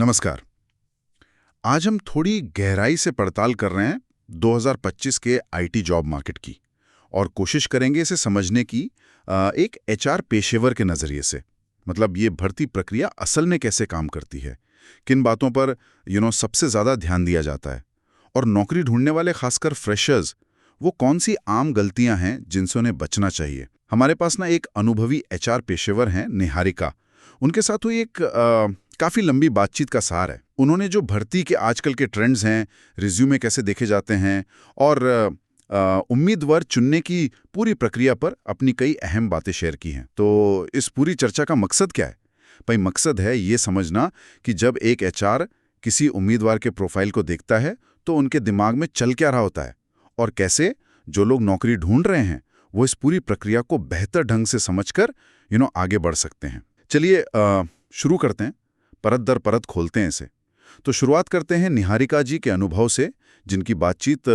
नमस्कार। आज हम थोड़ी गहराई से पड़ताल कर रहे हैं 2025 के आईटी जॉब मार्केट की और कोशिश करेंगे इसे समझने की एक एचआर पेशेवर के नज़रिए से। मतलब ये भर्ती प्रक्रिया असल में कैसे काम करती है, किन बातों पर सबसे ज़्यादा ध्यान दिया जाता है और नौकरी ढूंढने वाले खासकर फ्रेशर्स वो कौन सी आम गलतियां हैं जिनसे उन्हें बचना चाहिए। हमारे पास ना एक अनुभवी एचआर पेशेवर हैं, निहारिका। उनके साथ हुई एक काफ़ी लंबी बातचीत का सार है। उन्होंने जो भर्ती के आजकल के ट्रेंड्स हैं, रिज्यूमे कैसे देखे जाते हैं और उम्मीदवार चुनने की पूरी प्रक्रिया पर अपनी कई अहम बातें शेयर की हैं। तो इस पूरी चर्चा का मकसद क्या है? भाई मकसद है ये समझना कि जब एक एचआर किसी उम्मीदवार के प्रोफाइल को देखता है तो उनके दिमाग में चल क्या रहा होता है और कैसे जो लोग नौकरी ढूंढ रहे हैं वो इस पूरी प्रक्रिया को बेहतर ढंग से समझकर आगे बढ़ सकते हैं। चलिए शुरू करते हैं, परत दर परत खोलते हैं इसे। तो शुरुआत करते हैं निहारिका जी के अनुभव से, जिनकी बातचीत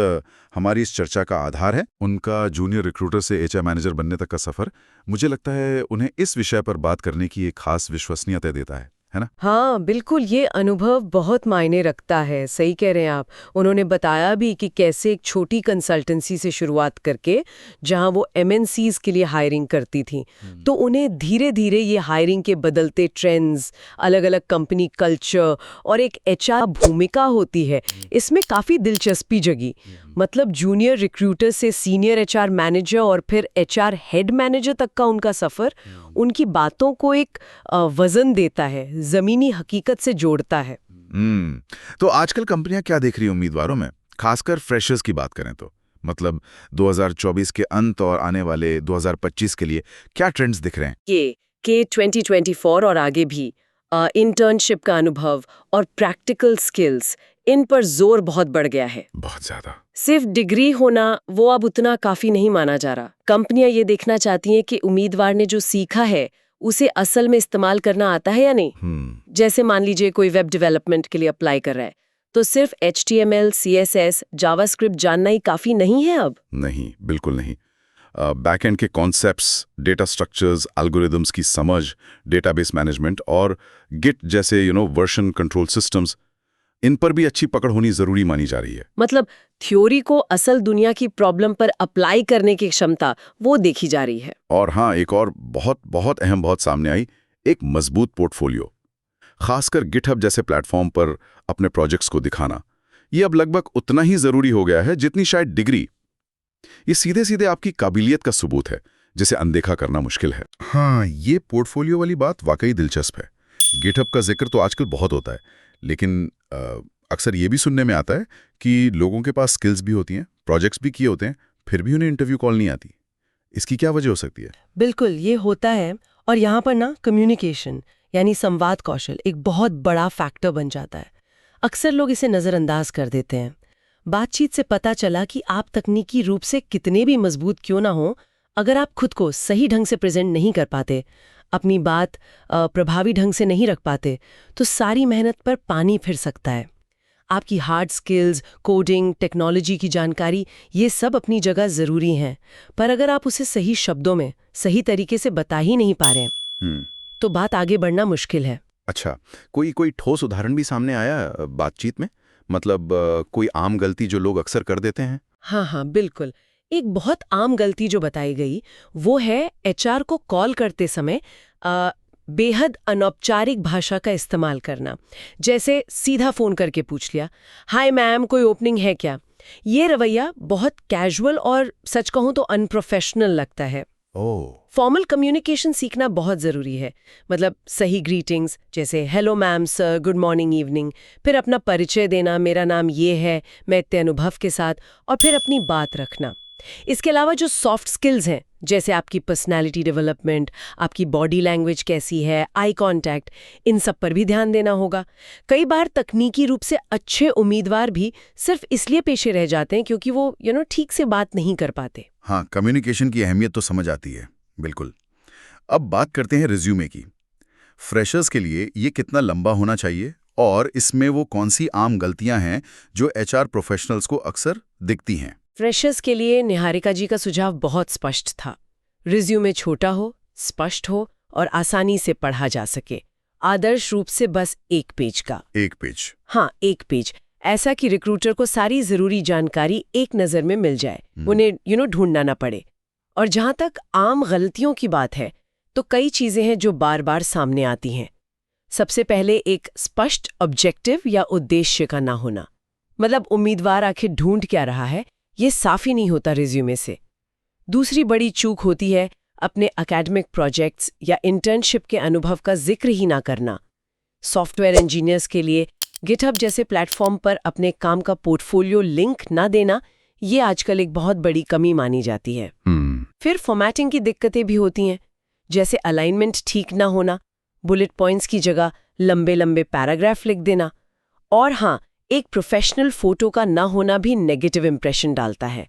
हमारी इस चर्चा का आधार है। उनका जूनियर रिक्रूटर से एचआर मैनेजर बनने तक का सफर मुझे लगता है उन्हें इस विषय पर बात करने की एक खास विश्वसनीयता देता है ना? हाँ बिल्कुल, ये अनुभव बहुत मायने रखता है। सही कह रहे हैं आप। उन्होंने बताया भी कि कैसे एक छोटी कंसल्टेंसी से शुरुआत करके जहां वो एमएनसीज के लिए हायरिंग करती थी, तो उन्हें धीरे धीरे ये हायरिंग के बदलते ट्रेंड्स, अलग अलग कंपनी कल्चर और एक एचआर भूमिका होती है, इसमें काफ़ी दिलचस्पी जगी। मतलब जूनियर रिक्रूटर से सीनियर एचआर मैनेजर और फिर एचआर हेड मैनेजर तक का उनका सफ़र उनकी बातों को एक वजन देता है, जमीनी हकीकत से जोड़ता है। तो आजकल कंपनियां क्या देख रही हैं उम्मीदवारों में, खासकर फ्रेशर्स की बात करें तो? मतलब 2024 के अंत और आने वाले 2025 के लिए क्या ट्रेंड्स दिख रहे हैं? के 2024 और आगे भी इंटर्नशिप का अनुभव और प्रैक्टिकल स्किल्स, इन पर जोर बहुत बढ़ गया है। बहुत ज्यादा। सिर्फ डिग्री होना वो अब उतना काफी नहीं माना जा रहा। कंपनियां ये देखना चाहती हैं कि उम्मीदवार ने जो सीखा है उसे असल में इस्तेमाल करना आता है या नहीं। जैसे मान लीजिए कोई वेब डेवलपमेंट के लिए अप्लाई कर रहा है, तो सिर्फ HTML, CSS, जावास्क्रिप्ट जानना ही काफी नहीं है अब। नहीं, बिल्कुल नहीं। बैकएंड के कॉन्सेप्ट्स, डेटा स्ट्रक्चर्स, एल्गोरिदम्स की समझ, डेटाबेस मैनेजमेंट और गिट जैसे वर्जन कंट्रोल सिस्टम्स, इन पर भी अच्छी पकड़ होनी जरूरी मानी जा रही है। मतलब थ्योरी को असल दुनिया की प्रॉब्लम पर अप्लाई करने की क्षमता वो देखी जा रही है। और हाँ, एक और बहुत बहुत अहम बात सामने आई, एक मजबूत पोर्टफोलियो। खासकर गिटहब जैसे प्लेटफॉर्म पर अपने प्रोजेक्ट्स को दिखाना, ये अब लगभग उतना ही जरूरी हो गया है जितनी शायद डिग्री। ये सीधे सीधे आपकी काबिलियत का सबूत है, जिसे अनदेखा करना मुश्किल है। हाँ, ये पोर्टफोलियो वाली बात वाकई दिलचस्प है। गिटहब का जिक्र तो आजकल बहुत होता है, लेकिन अक्सर ये भी सुनने में आता है कि लोगों के पास स्किल्स भी होती हैं, प्रोजेक्ट्स भी किए होते हैं, फिर भी उन्हें इंटरव्यू कॉल नहीं आती। इसकी क्या वजह हो सकती है? बिल्कुल ये होता है, और यहाँ पर ना कम्युनिकेशन यानी संवाद कौशल एक बहुत बड़ा फैक्टर बन जाता है। अक्सर लोग इसे नज़रअंदाज कर देते हैं। बातचीत से पता चला कि आप तकनीकी रूप से कितने भी मजबूत क्यों ना हो, अगर आप खुद को सही ढंग से प्रेजेंट नहीं कर पाते, अपनी बात प्रभावी ढंग से नहीं रख पाते, तो सारी मेहनत पर पानी फिर सकता है। आपकी हार्ड स्किल्स, कोडिंग, टेक्नोलॉजी की जानकारी, ये सब अपनी जगह ज़रूरी हैं, पर अगर आप उसे सही शब्दों में सही तरीके से बता ही नहीं पा रहे हैं, तो बात आगे बढ़ना मुश्किल है। अच्छा, कोई ठोस उदाहरण भी सामने आया बातचीत में? मतलब कोई आम गलती जो लोग अक्सर कर देते हैं? हाँ बिल्कुल। एक बहुत आम गलती जो बताई गई वो है एचआर को कॉल करते समय बेहद अनौपचारिक भाषा का इस्तेमाल करना। जैसे सीधा फोन करके पूछ लिया, हाय मैम, कोई ओपनिंग है क्या? ये रवैया बहुत कैजुअल और सच कहूं तो अनप्रोफेशनल लगता है। फॉर्मल कम्युनिकेशन सीखना बहुत ज़रूरी है। मतलब सही ग्रीटिंग्स जैसे hello ma'am, sir, good morning, evening, फिर अपना परिचय देना, मेरा नाम ये है, मैं इतने अनुभव के साथ, और फिर अपनी बात रखना। इसके अलावा जो सॉफ्ट स्किल्स हैं, जैसे आपकी पर्सनालिटी डेवलपमेंट, आपकी बॉडी लैंग्वेज कैसी है, आई कांटेक्ट, इन सब पर भी ध्यान देना होगा। कई बार तकनीकी रूप से अच्छे उम्मीदवार भी सिर्फ इसलिए पीछे रह जाते हैं क्योंकि वो ठीक से बात नहीं कर पाते। हाँ, कम्युनिकेशन की अहमियत तो समझ आती है, बिल्कुल। अब बात करते हैं रिज्यूमे की। फ्रेशर्स के लिए ये कितना लंबा होना चाहिए और इसमें वो कौन सी आम गलतियां हैं जो एचआर प्रोफेशनल्स को अक्सर दिखती हैं? फ्रेशर्स के लिए निहारिका जी का सुझाव बहुत स्पष्ट था। रिज्यूमे छोटा हो, स्पष्ट हो और आसानी से पढ़ा जा सके। आदर्श रूप से बस 1 पेज का। 1 पेज। हाँ, 1 पेज। ऐसा कि रिक्रूटर को सारी जरूरी जानकारी एक नज़र में मिल जाए, उन्हें ढूंढना ना पड़े। और जहाँ तक आम गलतियों की बात है, तो कई चीज़ें हैं जो बार बार सामने आती हैं। सबसे पहले एक स्पष्ट ऑब्जेक्टिव या उद्देश्य का ना होना। मतलब उम्मीदवार आखिर ढूंढ क्या रहा है, ये साफ ही नहीं होता रिज्यूमे से। दूसरी बड़ी चूक होती है अपने एकेडमिक प्रोजेक्ट्स या इंटर्नशिप के अनुभव का जिक्र ही ना करना। सॉफ्टवेयर इंजीनियर्स के लिए गिटहब जैसे प्लेटफॉर्म पर अपने काम का पोर्टफोलियो लिंक ना देना, ये आजकल एक बहुत बड़ी कमी मानी जाती है। फिर फॉर्मेटिंग की दिक्कतें भी होती हैं, जैसे अलाइनमेंट ठीक ना होना, बुलेट पॉइंट्स की जगह लंबे लंबे पैराग्राफ लिख देना। और हाँ, एक प्रोफेशनल फोटो का ना होना भी नेगेटिव इंप्रेशन डालता है।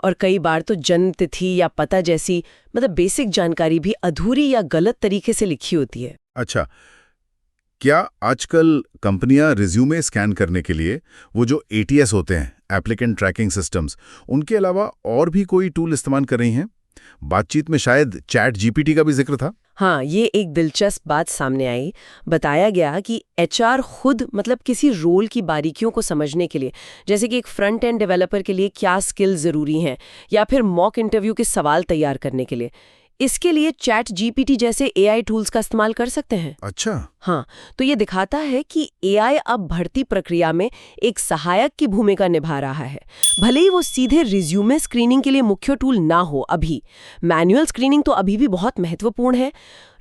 और कई बार तो जन्म तिथि या पता जैसी बेसिक जानकारी भी अधूरी या गलत तरीके से लिखी होती है। अच्छा, क्या आजकल कंपनियां रिज्यूमे स्कैन करने के लिए वो जो ATS होते हैं, एप्लीकेंट ट्रैकिंग सिस्टम्स, उनके अलावा और भी कोई टूल इस्तेमाल कर रही हैं? बातचीत में शायद चैट GPT का भी जिक्र था। हाँ, ये एक दिलचस्प बात सामने आई। बताया गया कि HR खुद किसी रोल की बारीकियों को समझने के लिए, जैसे कि एक फ्रंट एंड डेवलपर के लिए क्या स्किल ज़रूरी हैं, या फिर मॉक इंटरव्यू के सवाल तैयार करने के लिए, इसके लिए चैट GPT जैसे AI टूल्स का इस्तेमाल कर सकते हैं। अच्छा। हाँ, तो ये दिखाता है कि AI अब भर्ती प्रक्रिया में एक सहायक की भूमिका निभा रहा है। भले ही वो सीधे रिज्यूमे स्क्रीनिंग के लिए मुख्य टूल ना हो अभी। मैनुअल स्क्रीनिंग तो अभी भी बहुत महत्वपूर्ण है।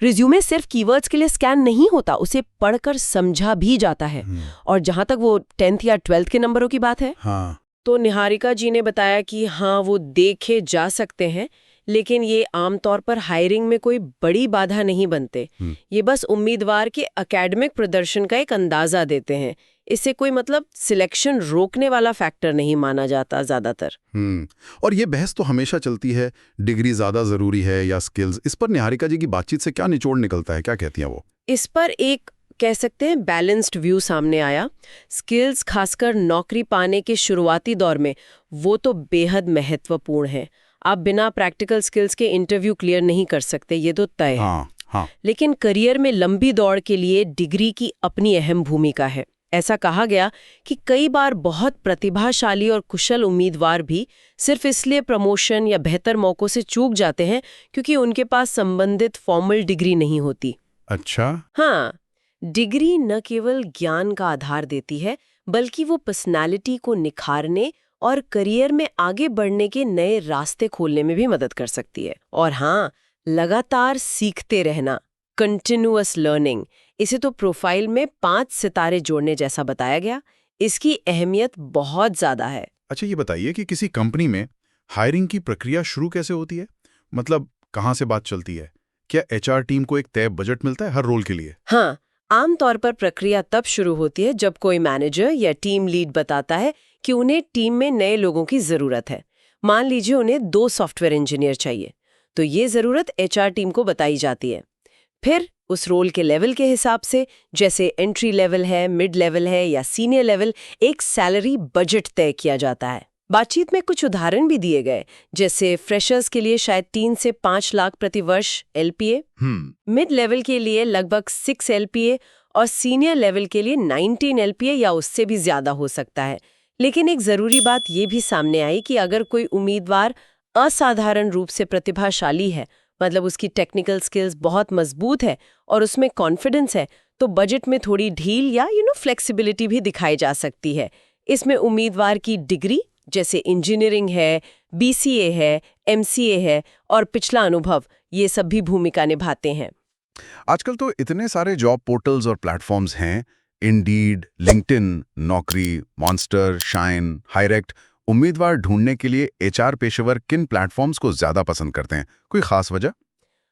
रिज्यूमे सिर्फ कीवर्ड्स के लिए स्कैन नहीं होता, उसे पढ़कर समझा भी जाता है। और जहाँ तक वो 10th या 12th के नंबरों की बात है, हाँ, तो निहारिका जी ने बताया कि हाँ, वो देखे जा सकते हैं, लेकिन ये आमतौर पर हायरिंग में कोई बड़ी बाधा नहीं बनते। ये बस उम्मीदवार के एकेडमिक प्रदर्शन का एक अंदाजा देते हैं। इससे कोई सिलेक्शन रोकने वाला फैक्टर नहीं माना जाता ज्यादातर। और ये बहस तो हमेशा चलती है, डिग्री ज्यादा जरूरी है या स्किल्स। इस पर निहारिका जी की बातचीत से क्या निचोड़ निकलता है, क्या कहती हैं वो? इस पर एक कह सकते हैं बैलेंस्ड व्यू सामने आया। स्किल्स खासकर नौकरी पाने के शुरुआती दौर में वो तो बेहद महत्वपूर्ण है। आप बिना प्रैक्टिकल स्किल्स के इंटरव्यू क्लियर नहीं कर सकते, ये तो तय है। हाँ। लेकिन करियर में लंबी दौड़ के लिए डिग्री की अपनी अहम भूमिका है। ऐसा कहा गया कि कई बार बहुत प्रतिभाशाली और कुशल उम्मीदवार भी सिर्फ इसलिए प्रमोशन या बेहतर मौकों से चूक जाते हैं क्योंकि उनके पास संबंधित फॉर्मल डिग्री नहीं होती। अच्छा। हाँ, डिग्री न केवल ज्ञान का आधार देती है, बल्कि वो पर्सनालिटी को निखारने और करियर में आगे बढ़ने के नए रास्ते खोलने में भी मदद कर सकती है। और हाँ, लगातार सीखते रहना, कंटिन्यूअस लर्निंग, इसे तो प्रोफाइल में 5 सितारे जोड़ने जैसा बताया गया। इसकी अहमियत बहुत ज्यादा है। अच्छा, ये बताइए कि किसी कंपनी में हायरिंग की प्रक्रिया शुरू कैसे होती है? कहाँ से बात चलती है? क्या HR टीम को एक तय बजट मिलता है हर रोल के लिए? हाँ, आमतौर पर प्रक्रिया तब शुरू होती है जब कोई मैनेजर या टीम लीड बताता है कि उन्हें टीम में नए लोगों की जरूरत है। मान लीजिए उन्हें 2 सॉफ्टवेयर इंजीनियर चाहिए, तो ये जरूरत HR टीम को बताई जाती है। फिर उस रोल के लेवल के हिसाब से, जैसे एंट्री लेवल है, मिड लेवल है या सीनियर लेवल, एक सैलरी बजट तय किया जाता है। बातचीत में कुछ उदाहरण भी दिए गए, जैसे फ्रेशर्स के लिए शायद 3 से 5 लाख प्रति वर्ष LPA, मिड लेवल के लिए लगभग 6 LPA और सीनियर लेवल के लिए 19 LPA या उससे भी ज्यादा हो सकता है। लेकिन एक जरूरी बात ये भी सामने आई कि अगर कोई उम्मीदवार असाधारण रूप से प्रतिभाशाली है, उसकी टेक्निकल स्किल्स बहुत मजबूत है और उसमें कॉन्फिडेंस है, तो बजट में थोड़ी ढील या फ्लेक्सिबिलिटी भी दिखाई जा सकती है। इसमें उम्मीदवार की डिग्री, जैसे इंजीनियरिंग है, BCA है, MCA है, और पिछला अनुभव, ये सब भी भूमिका निभाते हैं। आजकल तो इतने सारे जॉब पोर्टल्स और प्लेटफॉर्म्स हैं, इंडीड, लिंक्डइन, नौकरी, मॉन्स्टर, शाइन, हायरेक्ट। उम्मीदवार ढूंढने के लिए HR पेशेवर किन प्लेटफॉर्म्स को ज्यादा पसंद करते हैं? कोई खास वजह?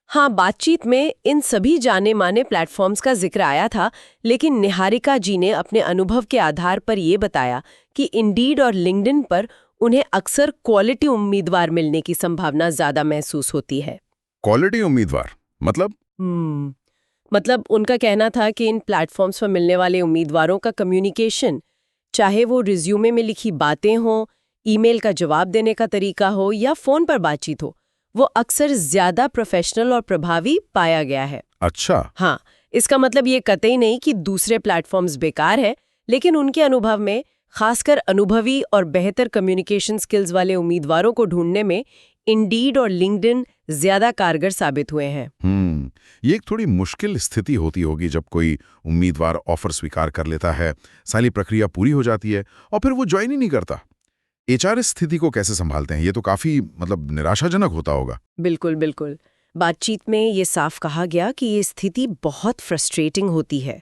हाँ, बातचीत में इन सभी जाने माने प्लेटफॉर्म्स का जिक्र आया था, लेकिन निहारिका जी ने अपने अनुभव के आधार पर ये बताया कि इंडीड और लिंक्डइन पर उन्हें अक्सर क्वालिटी उम्मीदवार मिलने की संभावना ज्यादा महसूस होती है। क्वालिटी उम्मीदवार उनका कहना था कि इन प्लेटफॉर्म्स पर मिलने वाले उम्मीदवारों का कम्युनिकेशन, चाहे वो रिज्यूमे में लिखी बातें हों, ईमेल का जवाब देने का तरीका हो या फोन पर बातचीत हो, वो अक्सर ज्यादा प्रोफेशनल और प्रभावी पाया गया है। अच्छा। हाँ, इसका मतलब ये कतई नहीं कि दूसरे प्लेटफॉर्म्स बेकार है, लेकिन उनके अनुभव में खासकर अनुभवी और बेहतर कम्युनिकेशन स्किल्स वाले उम्मीदवारों को ढूंढने में इंडीड और लिंक्डइन ज्यादा कारगर साबित हुए हैं। ये एक थोड़ी मुश्किल स्थिति होती होगी जब कोई उम्मीदवार ऑफर स्वीकार कर लेता है, सारी प्रक्रिया पूरी हो जाती है और फिर वो ज्वाइन ही नहीं करता। एचआर इस स्थिति को कैसे संभालते हैं? ये तो काफी निराशाजनक होता होगा। बिल्कुल बिल्कुल। बातचीत में ये साफ कहा गया कि ये स्थिति बहुत फ्रस्ट्रेटिंग होती है।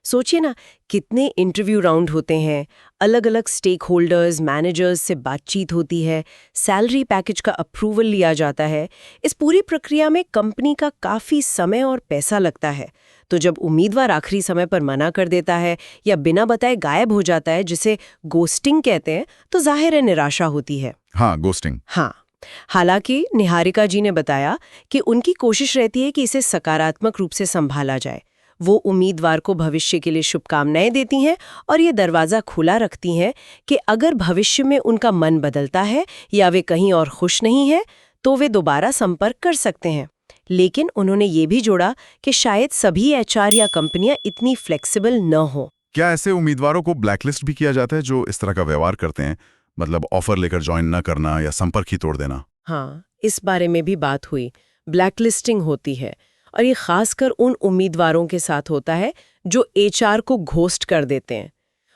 सोचिए ना, कितने इंटरव्यू राउंड होते हैं, अलग अलग स्टेक होल्डर्स, मैनेजर्स से बातचीत होती है, सैलरी पैकेज का अप्रूवल लिया जाता है। इस पूरी प्रक्रिया में कंपनी का काफ़ी समय और पैसा लगता है। तो जब उम्मीदवार आखिरी समय पर मना कर देता है या बिना बताए गायब हो जाता है, जिसे गोस्टिंग कहते हैं, तो जाहिर है निराशा होती है। हाँ, गोस्टिंग। हाँ, हालांकि निहारिका जी ने बताया कि उनकी कोशिश रहती है कि इसे सकारात्मक रूप से संभाला जाए। वो उम्मीदवार को भविष्य के लिए शुभकामनाएं देती हैं और ये दरवाज़ा खुला रखती हैं कि अगर भविष्य में उनका मन बदलता है या वे कहीं और खुश नहीं हैं, तो वे दोबारा संपर्क कर सकते हैं। लेकिन उन्होंने ये भी जोड़ा कि शायद सभी एचआर या कंपनियां इतनी फ्लेक्सिबल न हो। क्या ऐसे उम्मीदवारों को ब्लैकलिस्ट भी किया जाता है जो इस तरह का व्यवहार करते हैं? मतलब ऑफर लेकर ज्वाइन न करना या संपर्क ही तोड़ देना। हाँ, इस बारे में भी बात हुई। ब्लैकलिस्टिंग होती है और ये खासकर उन उम्मीदवारों के साथ होता है जो एचआर को घोस्ट कर देते हैं।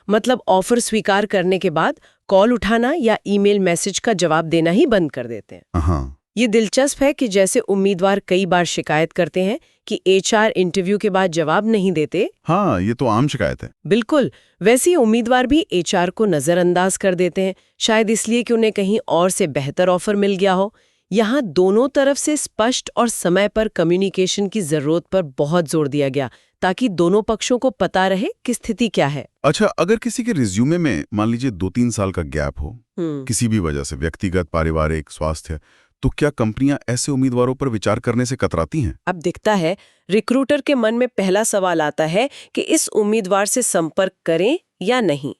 मतलब ऑफर स्वीकार करने के बाद कॉल उठाना या ईमेल मैसेज का जवाब देना ही बंद कर देते हैं। हाँ। ये दिलचस्प है कि जैसे उम्मीदवार कई बार शिकायत करते हैं कि एचआर इंटरव्यू के बाद जवाब नहीं देते। हाँ, ये तो आम शिकायत है। बिल्कुल, वैसे ही उम्मीदवार भी एचआर को नजरअंदाज कर देते हैं, शायद इसलिए कि उन्हें कहीं और से बेहतर ऑफर मिल गया हो। यहाँ दोनों तरफ से स्पष्ट और समय पर कम्युनिकेशन की जरूरत पर बहुत जोर दिया गया, ताकि दोनों पक्षों को पता रहे कि स्थिति क्या है। अच्छा, अगर किसी के रिज्यूमे में मान लीजिए 2-3 साल का गैप हो, किसी भी वजह से, व्यक्तिगत, पारिवारिक, स्वास्थ्य, तो क्या कंपनियां ऐसे उम्मीदवारों पर विचार करने से कतराती हैं? अब दिखता है रिक्रूटर के मन में पहला सवाल आता है कि इस उम्मीदवार से संपर्क करें या नहीं।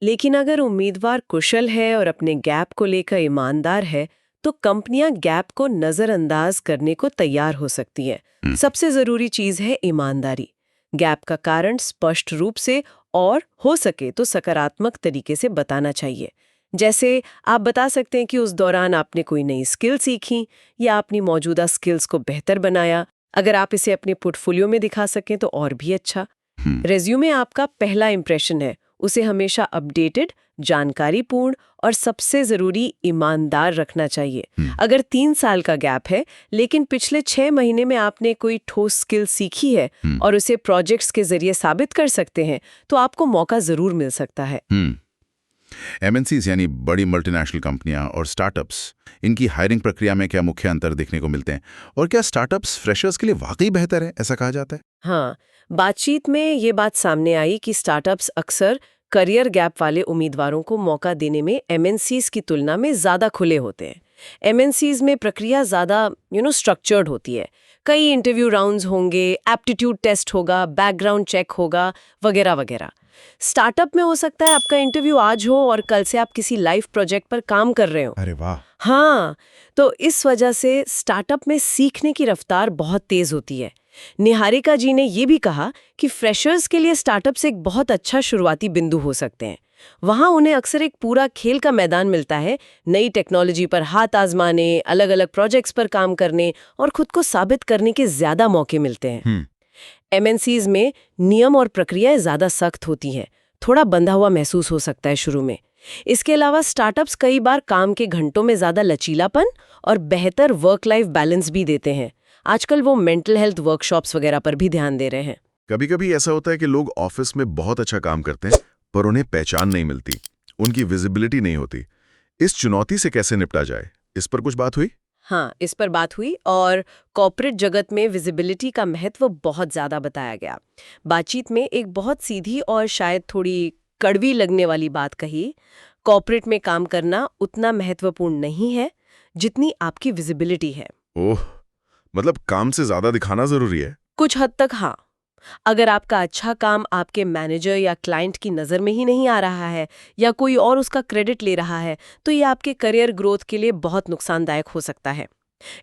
लेकिन अगर उम्मीदवार कुशल है और अपने गैप को लेकर ईमानदार है, तो कंपनियां गैप को नजरअंदाज करने को तैयार हो सकती हैं। सबसे जरूरी चीज है ईमानदारी। गैप का कारण स्पष्ट रूप से और हो सके तो सकारात्मक तरीके से बताना चाहिए। जैसे आप बता सकते हैं कि उस दौरान आपने कोई नई स्किल सीखी या अपनी मौजूदा स्किल्स को बेहतर बनाया। अगर आप इसे अपने पोर्टफोलियो में दिखा सकें तो और भी अच्छा। रेज्यूमे आपका पहला इंप्रेशन है, उसे हमेशा अपडेटेड, जानकारीपूर्ण और सबसे जरूरी ईमानदार रखना चाहिए। अगर 3 साल का गैप है लेकिन पिछले 6 महीने में आपने कोई ठोस स्किल सीखी है और उसे प्रोजेक्ट्स के जरिए साबित कर सकते हैं, तो आपको मौका जरूर मिल सकता है। एमएनसीज यानी बड़ी मल्टीनेशनल कंपनियां और स्टार्टअप्स, इनकी हायरिंग प्रक्रिया में क्या मुख्य अंतर देखने को मिलते हैं? और क्या स्टार्टअप्स फ्रेशर्स के लिए वाकई बेहतर है, ऐसा कहा जाता है? हाँ, बातचीत में ये बात सामने आई कि स्टार्टअप्स अक्सर करियर गैप वाले उम्मीदवारों को मौका देने में एमएनसीज की तुलना में ज़्यादा खुले होते हैं। एमएनसीज में प्रक्रिया ज़्यादा स्ट्रक्चर्ड होती है। कई इंटरव्यू राउंड्स होंगे, एप्टीट्यूड टेस्ट होगा, बैकग्राउंड चेक होगा, वगैरह वगैरह। स्टार्टअप में हो सकता है आपका इंटरव्यू आज हो और कल से आप किसी लाइव प्रोजेक्ट पर काम कर रहे हो। अरे वाह! हाँ, तो इस वजह से स्टार्टअप में सीखने की रफ्तार बहुत तेज होती है। निहारिका जी ने ये भी कहा कि फ्रेशर्स के लिए स्टार्टअप्स एक बहुत अच्छा शुरुआती बिंदु हो सकते हैं। वहाँ उन्हें अक्सर एक पूरा खेल का मैदान मिलता है, नई टेक्नोलॉजी पर हाथ आजमाने, अलग अलग प्रोजेक्ट्स पर काम करने और खुद को साबित करने के ज्यादा मौके मिलते हैं। एमएनसीज में नियम और प्रक्रियाएं ज्यादा सख्त होती हैं, थोड़ा बंधा हुआ महसूस हो सकता है शुरू में। इसके अलावा स्टार्टअप्स कई बार काम के घंटों में ज्यादा लचीलापन और बेहतर वर्क लाइफ बैलेंस भी देते हैं। आजकल वो मेंटल हेल्थ वर्कशॉप्स वगैरह पर भी ध्यान दे रहे हैं। कभी-कभी ऐसा होता है कि लोग ऑफिस में बहुत अच्छा काम करते हैं पर उन्हें पहचान नहीं मिलती, उनकी विजिबिलिटी नहीं होती। इस चुनौती से कैसे निपटा जाए, इस पर कुछ बात हुई? हाँ, इस पर बात हुई और कॉर्पोरेट जगत में विजिबिलिटी का महत्व बहुत ज़्यादा बताया गया। बातचीत में एक बहुत सीधी और शायद थोड़ी कड़वी लगने वाली बात कही, कॉर्पोरेट में काम करना उतना महत्वपूर्ण नहीं है जितनी आपकी विजिबिलिटी है। ओह, मतलब काम से ज्यादा दिखाना जरूरी है? कुछ हद तक हाँ। अगर आपका अच्छा काम आपके मैनेजर या क्लाइंट की नज़र में ही नहीं आ रहा है या कोई और उसका क्रेडिट ले रहा है, तो ये आपके करियर ग्रोथ के लिए बहुत नुकसानदायक हो सकता है।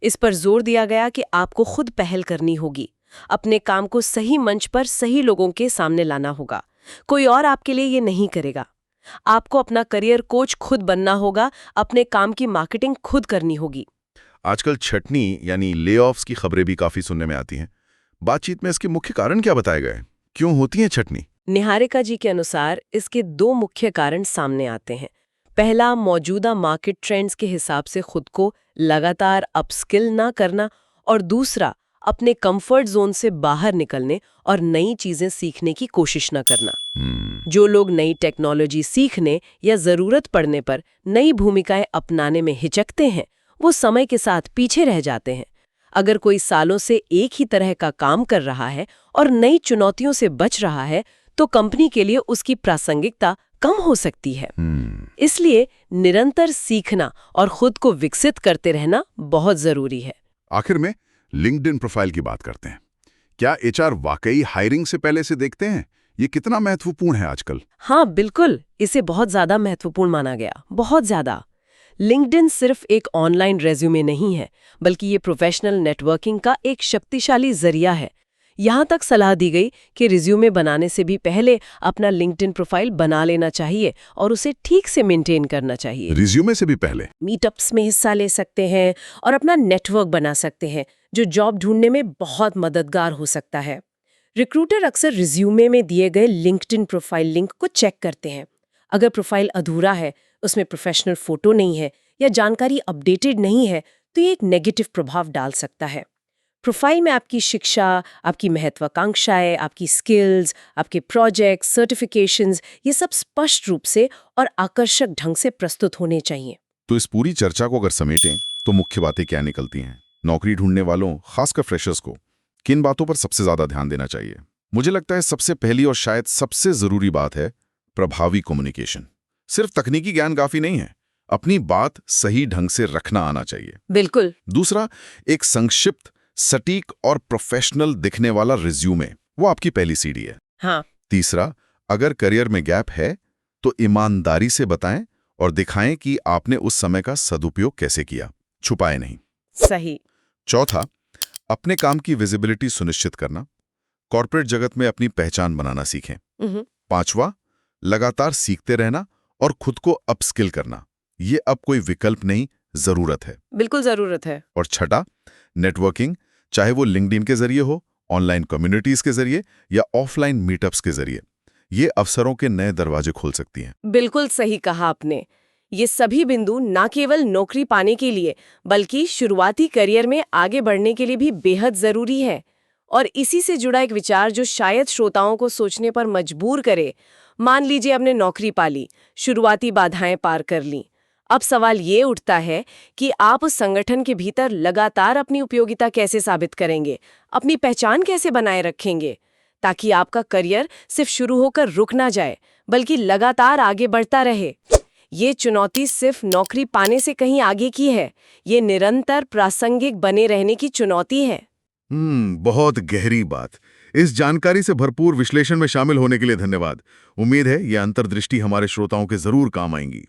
इस पर जोर दिया गया कि आपको खुद पहल करनी होगी, अपने काम को सही मंच पर सही लोगों के सामने लाना होगा। कोई और आपके लिए ये नहीं करेगा। आपको अपना करियर कोच खुद बनना होगा, अपने काम की मार्केटिंग खुद करनी होगी। आजकल छटनी यानी ले-ऑफ्स की खबरें भी काफी सुनने में आती हैं। बातचीत में इसके मुख्य कारण क्या बताए गए? क्यों होती है छटनी? निहारिका जी के अनुसार इसके 2 मुख्य कारण सामने आते हैं। पहला, मौजूदा मार्केट ट्रेंड्स के हिसाब से खुद को लगातार अपस्किल ना करना, और दूसरा, अपने कंफर्ट जोन से बाहर निकलने और नई चीजें सीखने की कोशिश न करना। जो लोग नई टेक्नोलॉजी सीखने या जरूरत पड़ने पर नई भूमिकाएं अपनाने में हिचकते हैं, वो समय के साथ पीछे रह जाते हैं। अगर कोई सालों से एक ही तरह का काम कर रहा है और नई चुनौतियों से बच रहा है, तो कंपनी के लिए उसकी प्रासंगिकता कम हो सकती है। इसलिए निरंतर सीखना और खुद को विकसित करते रहना बहुत जरूरी है। आखिर में लिंक्डइन प्रोफाइल की बात करते हैं। क्या एचआर वाकई हायरिंग से पहले से देखते हैं? ये कितना महत्वपूर्ण है आजकल? हाँ, बिल्कुल, इसे बहुत ज्यादा महत्वपूर्ण माना गया, बहुत ज्यादा। लिंक्डइन सिर्फ एक ऑनलाइन रेज्यूमे नहीं है, बल्कि ये प्रोफेशनल नेटवर्किंग का एक शक्तिशाली जरिया है। यहाँ तक सलाह दी गई कि रिज्यूमे बनाने से भी पहले अपना लिंक्डइन प्रोफाइल बना लेना चाहिए और उसे ठीक से मेंटेन करना चाहिए। रिज्यूमे से भी पहले मीटअप्स में हिस्सा ले सकते हैं और अपना नेटवर्क बना सकते हैं, जो जॉब ढूंढने में बहुत मददगार हो सकता है। रिक्रूटर अक्सर रिज्यूमे में दिए गए लिंक्डइन प्रोफाइल लिंक को चेक करते हैं। अगर प्रोफाइल अधूरा है, उसमें प्रोफेशनल फोटो नहीं है या जानकारी अपडेटेड नहीं है, तो ये एक नेगेटिव प्रभाव डाल सकता है। प्रोफाइल में आपकी शिक्षा, आपकी महत्वाकांक्षाएं, आपकी स्किल्स, आपके प्रोजेक्ट्स, सर्टिफिकेशंस, ये सब स्पष्ट रूप से और आकर्षक ढंग से प्रस्तुत होने चाहिए। तो इस पूरी चर्चा को अगर समेटें तो मुख्य बातें क्या निकलती हैं? नौकरी ढूंढने वालों, खासकर फ्रेशर्स को किन बातों पर सबसे ज्यादा ध्यान देना चाहिए? मुझे लगता है सबसे पहली और शायद सबसे जरूरी बात है प्रभावी कम्युनिकेशन। सिर्फ तकनीकी ज्ञान काफी नहीं है, अपनी बात सही ढंग से रखना आना चाहिए। बिल्कुल। दूसरा, एक संक्षिप्त, सटीक और प्रोफेशनल दिखने वाला रिज्यूमे, वो आपकी पहली सीढ़ी है। हाँ। तीसरा, अगर करियर में गैप है तो ईमानदारी से बताएं और दिखाएं कि आपने उस समय का सदुपयोग कैसे किया, छुपाए नहीं। सही। चौथा, अपने काम की विजिबिलिटी सुनिश्चित करना, कॉर्पोरेट जगत में अपनी पहचान बनाना सीखें। पांचवा, लगातार सीखते रहना और खुद को अपस्किल करना, ये अब कोई विकल्प नहीं, जरूरत है। बिल्कुल जरूरत है। और छठा, नेटवर्किंग, चाहे वो लिंक्डइन के जरिए हो, ऑनलाइन कम्युनिटीज के जरिए या ऑफलाइन मीटअप्स के जरिए, ये अवसरों के नए दरवाजे खोल सकती हैं। बिल्कुल सही कहा आपने। ये सभी बिंदु न केवल नौकरी पाने के लिए, बल्कि शुरुआती करियर में आगे बढ़ने के लिए भी बेहद जरूरी है। और इसी से जुड़ा एक विचार जो शायद श्रोताओं को सोचने पर मजबूर करे। मान लीजिए आपने नौकरी पा ली, शुरुआती बाधाएं पार कर ली। अब सवाल ये उठता है कि आप उस संगठन के भीतर लगातार अपनी उपयोगिता कैसे साबित करेंगे, अपनी पहचान कैसे बनाए रखेंगे, ताकि आपका करियर सिर्फ शुरू होकर रुक ना जाए, बल्कि लगातार आगे बढ़ता रहे। ये चुनौती सिर्फ नौकरी पाने से कहीं आगे की है, ये निरंतर प्रासंगिक बने रहने की चुनौती है। बहुत गहरी बात। इस जानकारी से भरपूर विश्लेषण में शामिल होने के लिए धन्यवाद। उम्मीद है यह अंतर्दृष्टि हमारे श्रोताओं के जरूर काम आएंगी।